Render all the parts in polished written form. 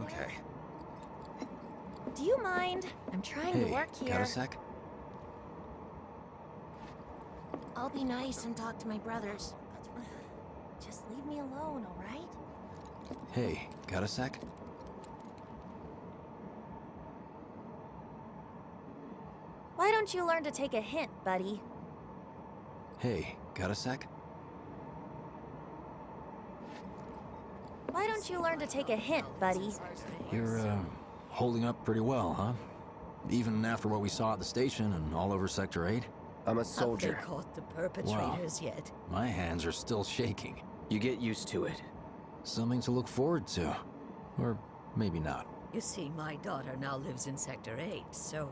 Okay. Do you mind? I'm trying to work here. Got a sec? I'll be nice and talk to my brothers. Just leave me alone, alright? Hey, got a sec? Why don't you learn to take a hint, buddy? Hey, got a sec? Why don't you learn to take a hint, buddy? You're, holding up pretty well, huh? Even after what we saw at the station and all over Sector 8? I'm a soldier. Have they caught the perpetrators yet? My hands are still shaking. You get used to it. Something to look forward to. Or maybe not. You see, my daughter now lives in Sector 8, so...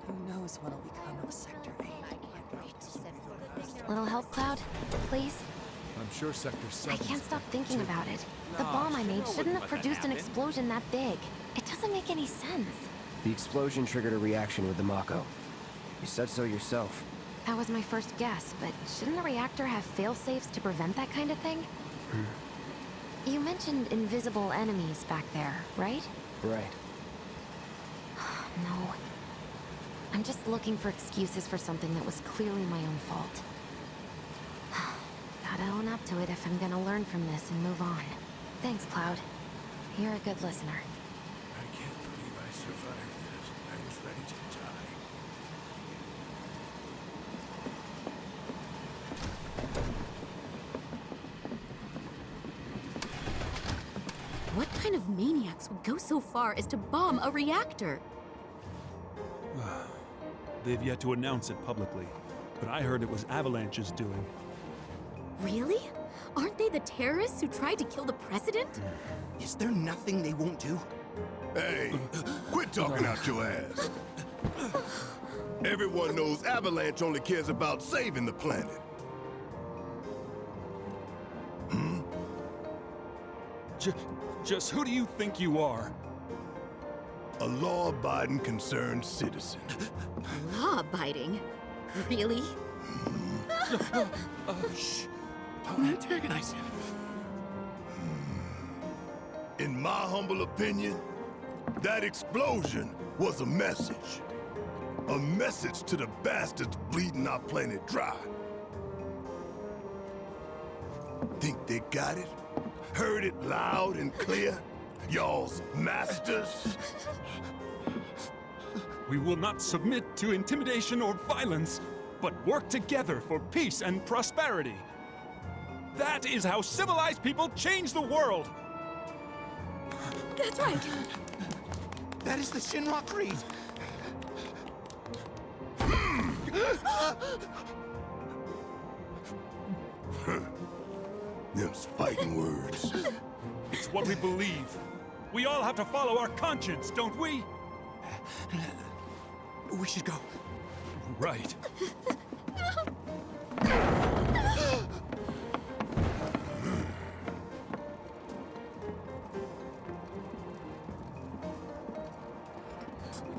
Who knows what'll become of Sector 8? Little help, Cloud? Please? I'm sure Sector 7... I can't stop thinking about it. The bomb I made shouldn't have produced an explosion that big. It doesn't make any sense. The explosion triggered a reaction with the Mako. You said so yourself. That was my first guess, but shouldn't the reactor have fail-safes to prevent that kind of thing? You mentioned invisible enemies back there, right? Right. No. I'm just looking for excuses for something that was clearly my own fault. Gotta own up to it if I'm gonna learn from this and move on. Thanks, Cloud. You're a good listener. I can't believe I survived this. I was ready to die. What kind of maniacs would go so far as to bomb a reactor? They've yet to announce it publicly, but I heard it was Avalanche's doing. Really? Aren't they the terrorists who tried to kill the president? Is there nothing they won't do? Hey, quit talking out your ass. Everyone knows Avalanche only cares about saving the planet. Just who do you think you are? A law-abiding, concerned citizen. Law-abiding? Really? Shh. Don't antagonize him. In my humble opinion, that explosion was a message. A message to the bastards bleeding our planet dry. Think they got it? Heard it loud and clear? Y'all's masters? We will not submit to intimidation or violence, but work together for peace and prosperity. That is how civilized people change the world! That's right. That is the Shinra Creed. Them's fighting words. It's what we believe. We all have to follow our conscience, don't we? We should go. Right.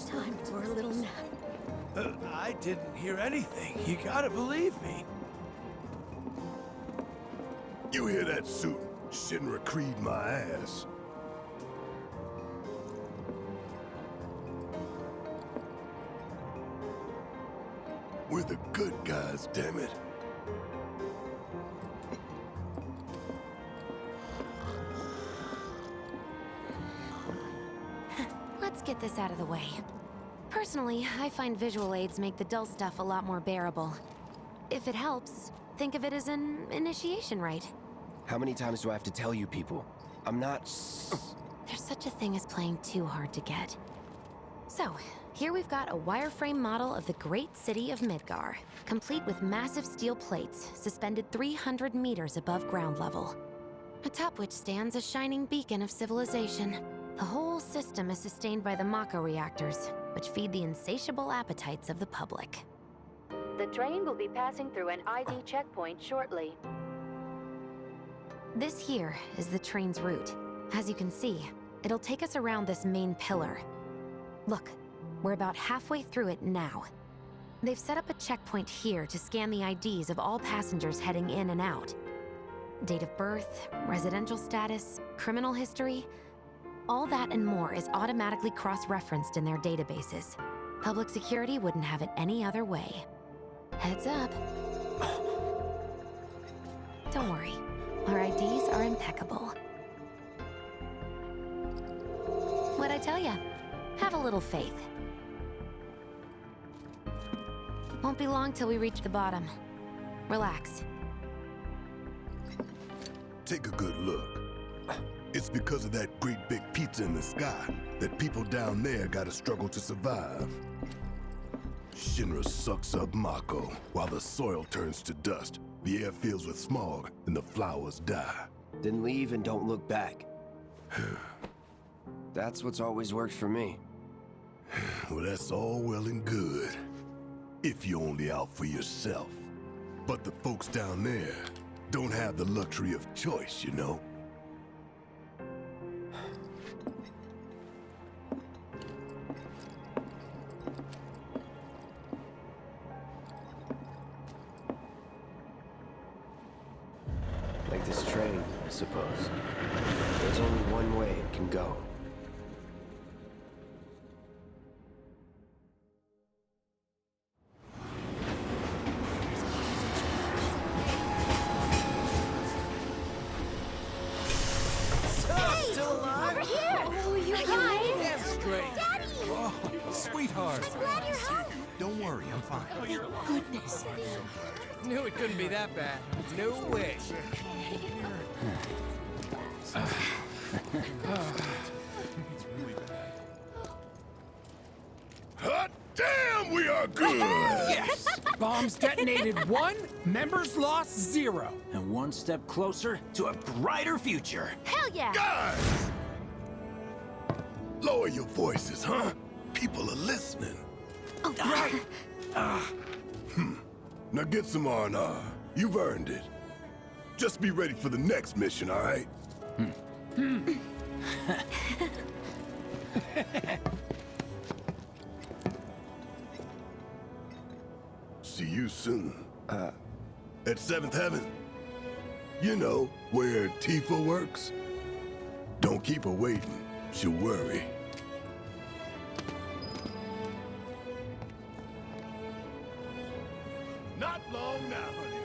Time for a little nap. I didn't hear anything. You gotta believe me. You hear that suit? Shinra Creed my ass. We're the good guys, damn it. Let's get this out of the way. Personally, I find visual aids make the dull stuff a lot more bearable. If it helps, think of it as an initiation rite. How many times do I have to tell you people? I'm not... There's such a thing as playing too hard to get. So, here we've got a wireframe model of the great city of Midgar, complete with massive steel plates suspended 300 meters above ground level, atop which stands a shining beacon of civilization. The whole system is sustained by the Mako reactors, which feed the insatiable appetites of the public. The train will be passing through an ID checkpoint shortly. This here is the train's route. As you can see, it'll take us around this main pillar. Look, we're about halfway through it now. They've set up a checkpoint here to scan the IDs of all passengers heading in and out. Date of birth, residential status, criminal history. All that and more is automatically cross-referenced in their databases. Public security wouldn't have it any other way. Heads up. Don't worry. Our IDs are impeccable. What'd I tell ya? Have a little faith. Won't be long till we reach the bottom. Relax. Take a good look. It's because of that great big pizza in the sky that people down there gotta struggle to survive. Shinra sucks up Mako while the soil turns to dust, the air fills with smog, and the flowers die. Then leave and don't look back. That's what's always worked for me. Well, that's all well and good. If you're only out for yourself. But the folks down there don't have the luxury of choice, you know? Like this train, I suppose. There's only one way it can go. Sweetheart. Glad you're home. Don't worry, I'm fine. Goodness. Knew it couldn't be that bad. No way. Hot damn, we are good! Yes! Bombs detonated 1, members lost 0. And one step closer to a brighter future. Hell yeah. Guys! Lower your voices, huh? People are listening. Oh, right. Now get some R&R. You've earned it. Just be ready for the next mission, all right? See you soon. At 7th Heaven. You know, where Tifa works. Don't keep her waiting. She'll worry. Not long now, honey.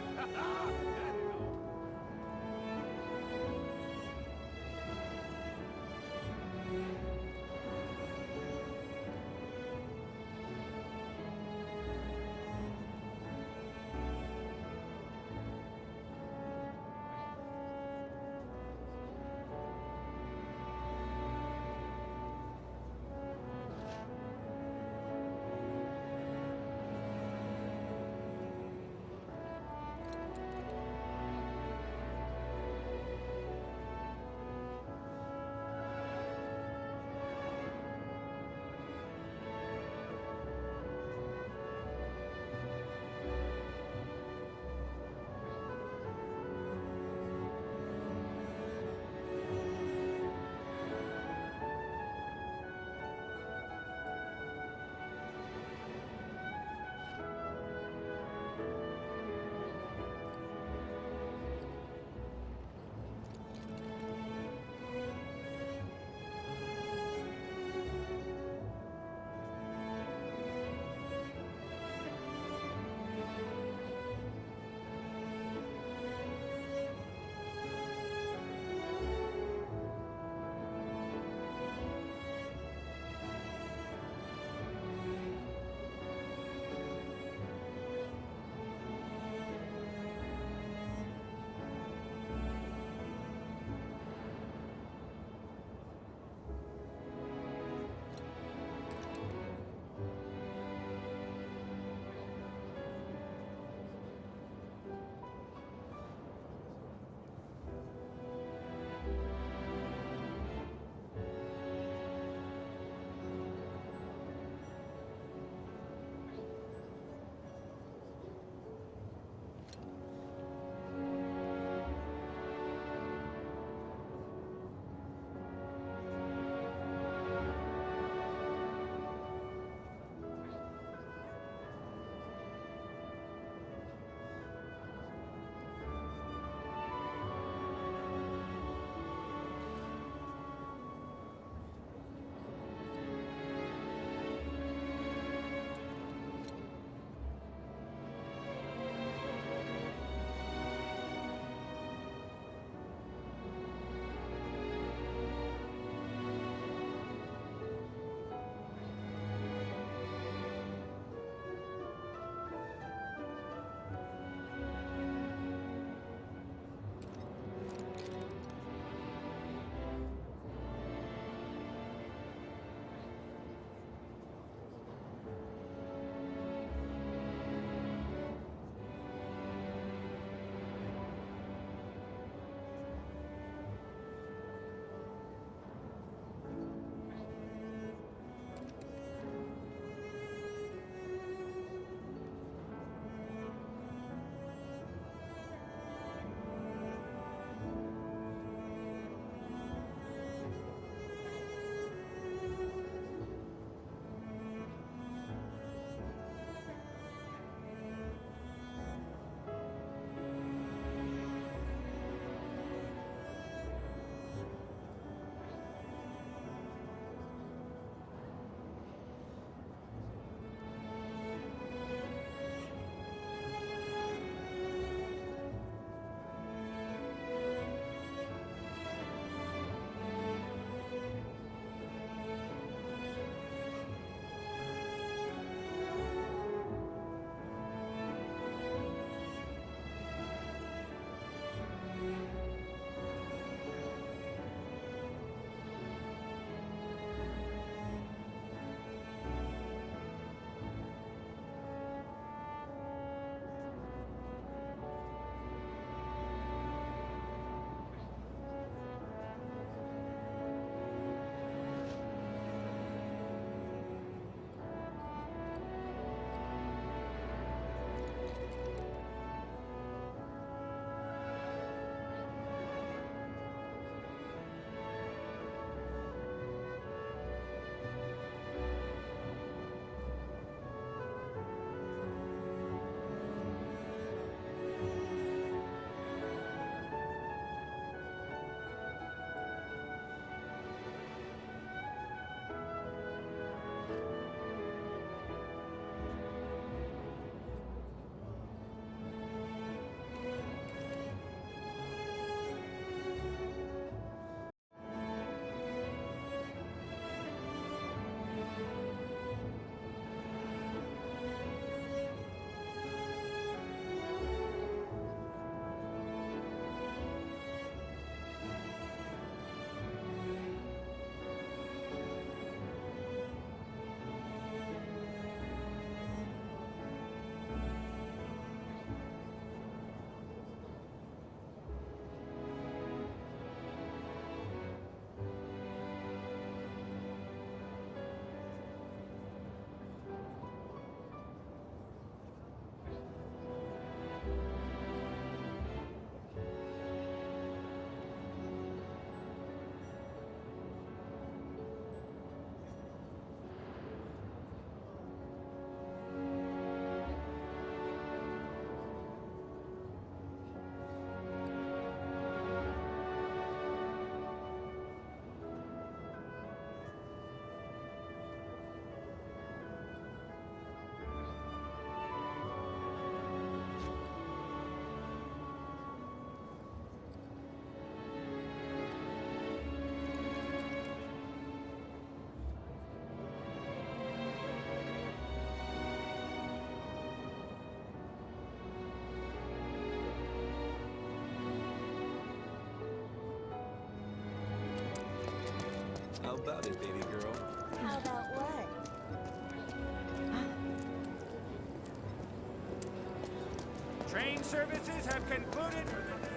Train services have concluded for the day.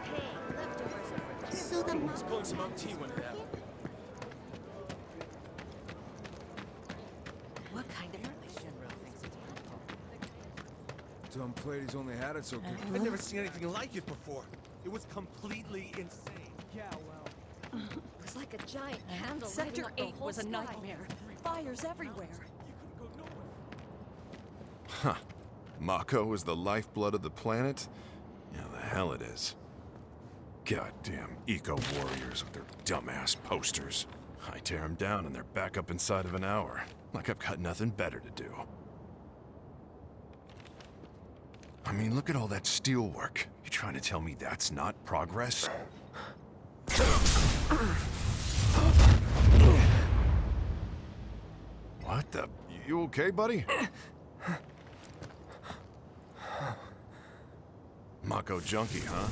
Hey, leftovers are for So the Just pulling some OT when it happened. What kind of Dumb Platy's only had it so good. I've never seen anything like it before. It was completely insane. Yeah, well. It was like a giant candle Sector lighting up the 8 whole was a sky. nightmare. Fires everywhere. Huh. Mako is the lifeblood of the planet? Yeah, the hell it is. Goddamn eco-warriors with their dumbass posters. I tear them down and they're back up inside of an hour. Like I've got nothing better to do. I mean, look at all that steel work. You trying to tell me that's not progress? What the? You okay, buddy? Mako junkie, huh?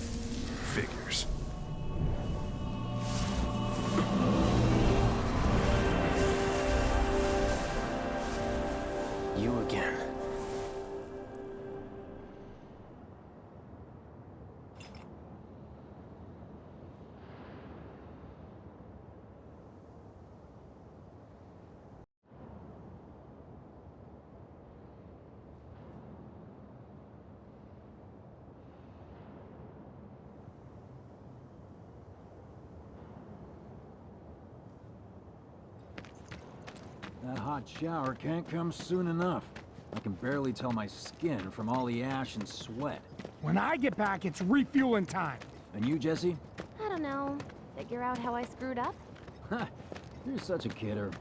Figures. You again. That hot shower can't come soon enough. I can barely tell my skin from all the ash and sweat. When I get back, it's refueling time. And you, Jesse? I don't know. Figure out how I screwed up? Ha! You're such a kidder.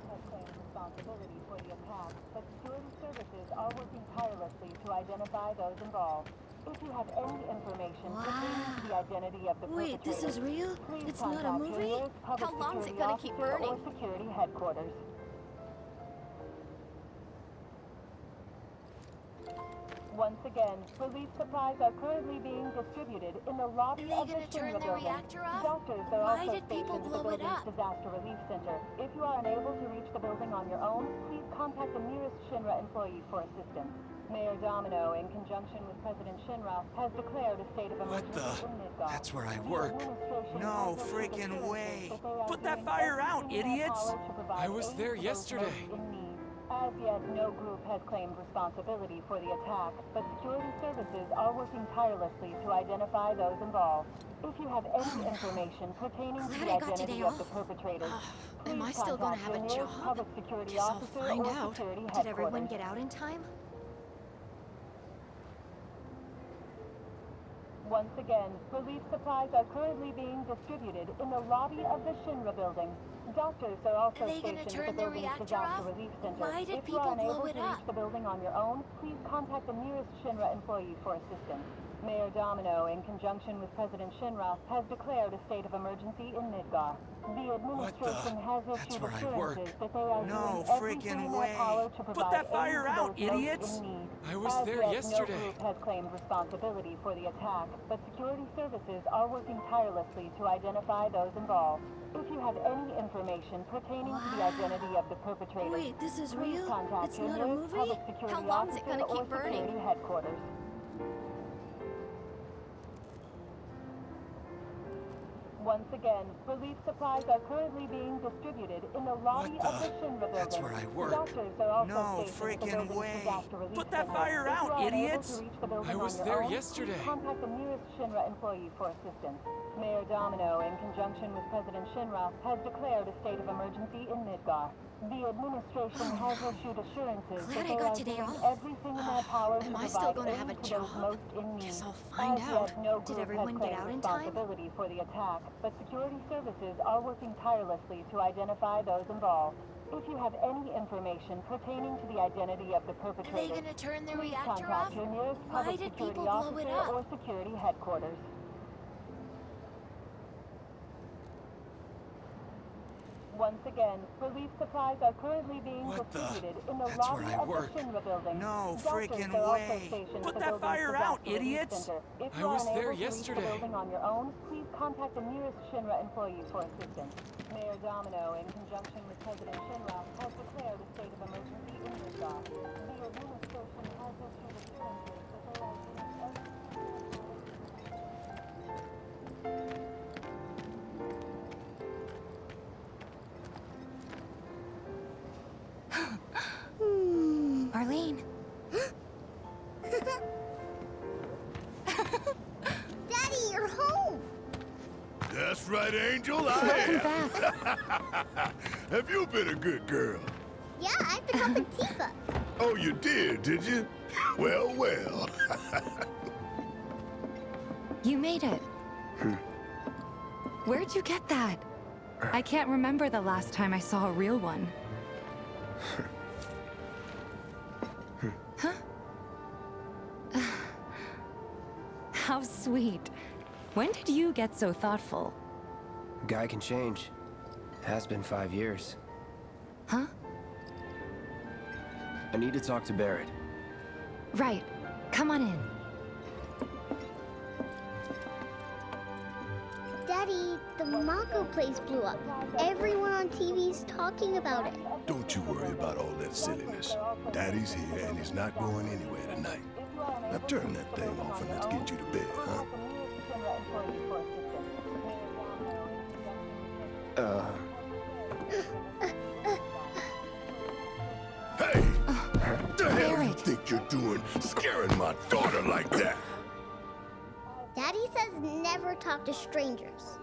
responsibility for the attack, but security services are working tirelessly to identify those involved. If you have any information pertaining to the identity of the Wait, this is real? please It's not a contact your movie? nearest public How long's it security gonna keep officer or burning? security headquarters. Once again, relief supplies are currently being distributed in the lobby Are they of the gonna turn Shinra the building. reactor off? Doctors are Why also did people stationed at the blow it building's up? disaster relief center. If you are unable to reach the building on your own, please contact the nearest Shinra employee for assistance. Mayor Domino, in conjunction with President Shinra, has declared a state of emergency in Midgard. That's where I The work. administration No has freaking assurances way. that they are Put that doing fire out, everything in their idiots. power to provide I was aid there to those yesterday. most in need. As yet, no group has claimed responsibility for the attack, but security services are working tirelessly to identify those involved. If you have any information pertaining to Glad the I got identity today of the off. perpetrators, Am I please still gonna contact have your a nearest job? public security Guess I'll officer find or out. security Did everyone headquarters. get out in time? Once again, relief supplies are currently being distributed in the lobby of the Shinra building. Doctors are also Are they gonna stationed turn at the the building's reactor disaster off? relief center. Why did If you are people unable blow to it reach up? the building on your own, please contact the nearest Shinra employee for assistance. Mayor Domino, in conjunction with President Shinra, has declared a state of emergency in Midgar. The administration has issued assurances that they are doing everything in their power to provide aid to those most in need. I was there yesterday. No group has claimed responsibility for the attack, but security services are working tirelessly to identify those involved. If you have any information pertaining to the identity of the perpetrator, Wait, this is please real? contact It's your not a nearest movie? public security How long's it officer gonna or keep burning? security headquarters. Once again, relief supplies are currently being distributed in the lobby of the Shinra building. That's where I work. Doctors are also No stationed at the freaking building's way. disaster relief Put that center. fire If out, you are unable idiots. to reach the building I was on your there own, yesterday. please contact the nearest Shinra employee for assistance. Mayor Domino, in conjunction with President Shinra, has declared a state of emergency in Midgar. The administration has issued assurances that Glad I they got are today doing off. everything in their power to Am I provide still gonna aid have a to those job? most in need. Guess I'll find As out. yet, no Did group everyone has get claimed out in time? responsibility for the attack, but security services are working tirelessly to identify those involved. If you have any information pertaining to the identity of the perpetrator, gonna turn the please reactor contact off? your nearest Why public did security people blow it officer up? or security headquarters. Once again, relief supplies are currently being distributed in the That's lobby where I of work. the Shinra building. No Doctors freaking are also way. stationed Put at the that building's fire out, disaster relief idiots. center. If I you are was unable there to reach the yesterday. building on your own, please contact the nearest Shinra employee for assistance. Mayor Domino, in conjunction with President Shinra, has declared a state of emergency in Midgar. The administration has issued assurances that they are doing everything. Arlene. Daddy, you're home! That's right, Angel. Welcome back. Have you been a good girl? Yeah, I've been helping Tifa. Oh, you did you? Well, well. You made it. Where'd you get that? I can't remember the last time I saw a real one. Huh? How sweet. When did you get so thoughtful? Guy can change. Has been 5 years. Huh? I need to talk to Barrett. Right. Come on in. Daddy, the Mako place blew up. Everyone on TV's talking about it. Don't you worry about all that silliness. Daddy's here and he's not going anywhere tonight. Now turn that thing off and let's get you to bed, huh? Hey! What the hell you think you're doing, scaring my daughter like that? Daddy says never talk to strangers.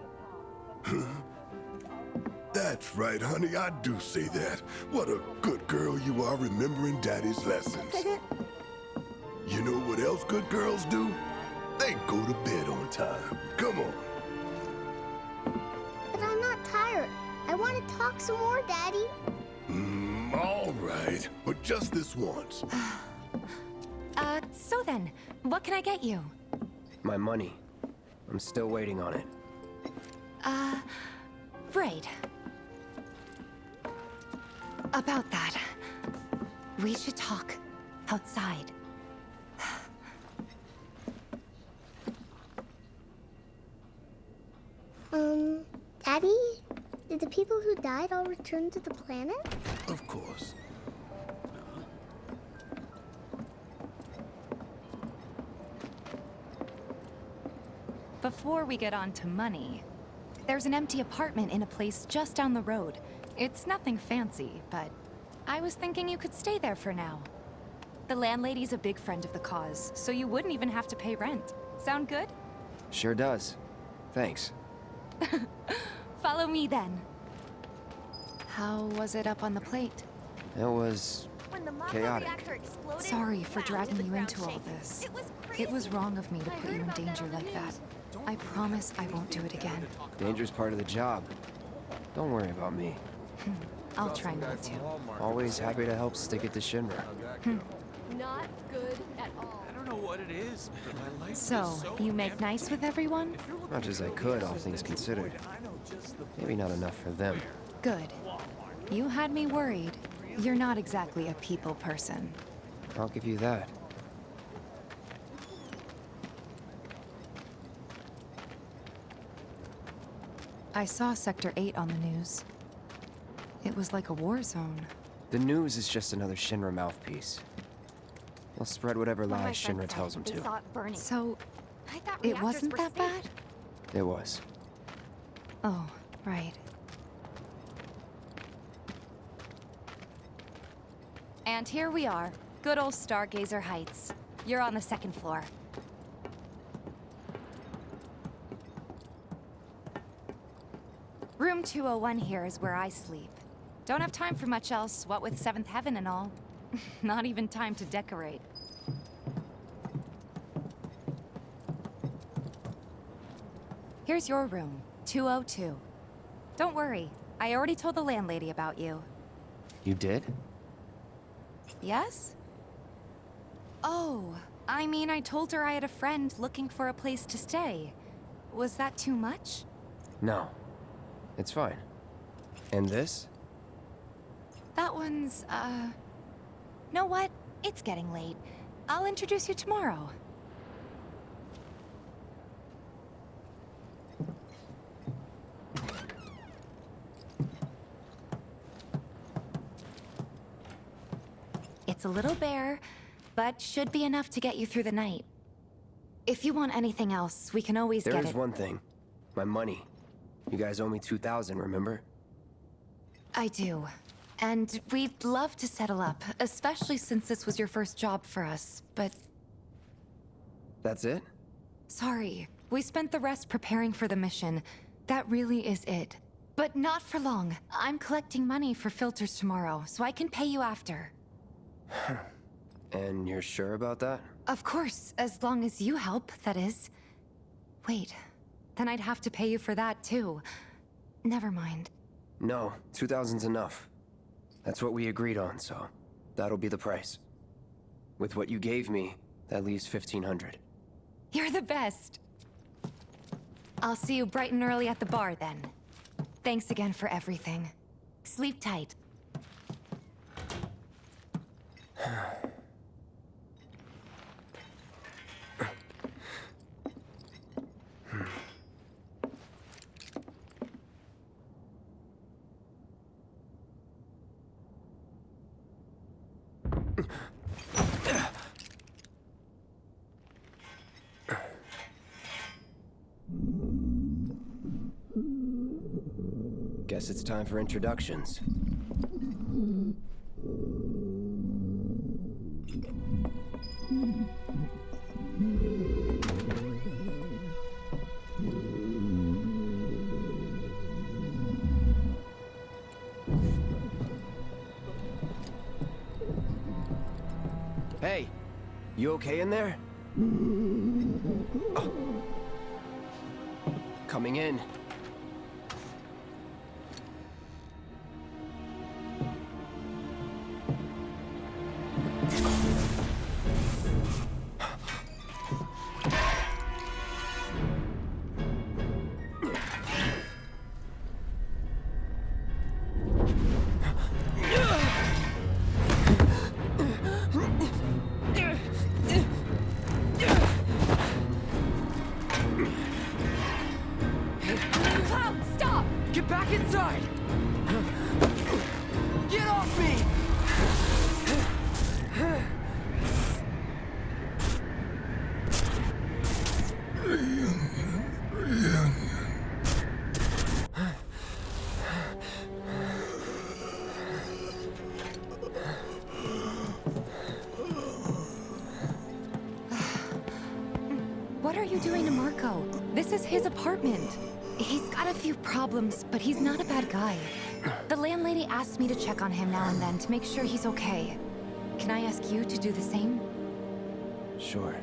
That's right, honey, I do say that. What a good girl you are remembering Daddy's lessons. You know what else good girls do? They go to bed on time. Come on. But I'm not tired. I want to talk some more, Daddy. All right, but just this once. So then, what can I get you? My money. I'm still waiting on it. Right. About that. We should talk outside. Daddy? Did the people who died all return to the planet? Of course. Before we get on to money, there's an empty apartment in a place just down the road. It's nothing fancy, but I was thinking you could stay there for now. The landlady's a big friend of the cause, so you wouldn't even have to pay rent. Sound good? Sure does. Thanks. Follow me then. How was it up on the plate? It was chaotic. Sorry for dragging you into all this. It was wrong of me to put you in danger like that. I promise I won't do it again. Danger's part of the job. Don't worry about me. I'll try not to. Always happy to help stick it to Shinra. not good at all. I don't know what it is, but my life So, is so you make empty. nice with everyone? Much as I could, all things considered. Maybe not enough for them. Good. You had me worried. You're not exactly a people person. I'll give you that. I saw Sector 8 on the news. It was like a war zone. The news is just another Shinra mouthpiece. They'll spread whatever One of my lies friends Shinra said tells them they to. saw it burning. So, I thought it reactors wasn't were that safe. bad? It was. Oh, right. And here we are. Good old Stargazer Heights. You're on the second floor. Room 201 here is where I sleep. Don't have time for much else, what with Seventh Heaven and all. Not even time to decorate. Here's your room, 202. Don't worry, I already told the landlady about you. You did? Yes? Oh, I mean, I told her I had a friend looking for a place to stay. Was that too much? No. It's fine. And this? That one's, know what? It's getting late. I'll introduce you tomorrow. It's a little bare, but should be enough to get you through the night. If you want anything else, we can always get it. There is one thing. My money. You guys owe me 2,000, remember? I do. And we'd love to settle up, especially since this was your first job for us, but... That's it? Sorry. We spent the rest preparing for the mission. That really is it. But not for long. I'm collecting money for filters tomorrow, so I can pay you after. And you're sure about that? Of course, as long as you help, that is. Wait, then I'd have to pay you for that too. Never mind. No, 2,000's enough. That's what we agreed on, so that'll be the price. With what you gave me, that leaves 1,500. You're the best. I'll see you bright and early at the bar then. Thanks again for everything. Sleep tight. Guess it's time for introductions. Hey, you okay in there? Oh. Coming in. Cloud, stop! Get back inside! Get off me! What are you doing to Marco? This is his apartment. He's got a few problems, but he's not a bad guy. The landlady asked me to check on him now and then to make sure he's okay. Can I ask you to do the same? Sure.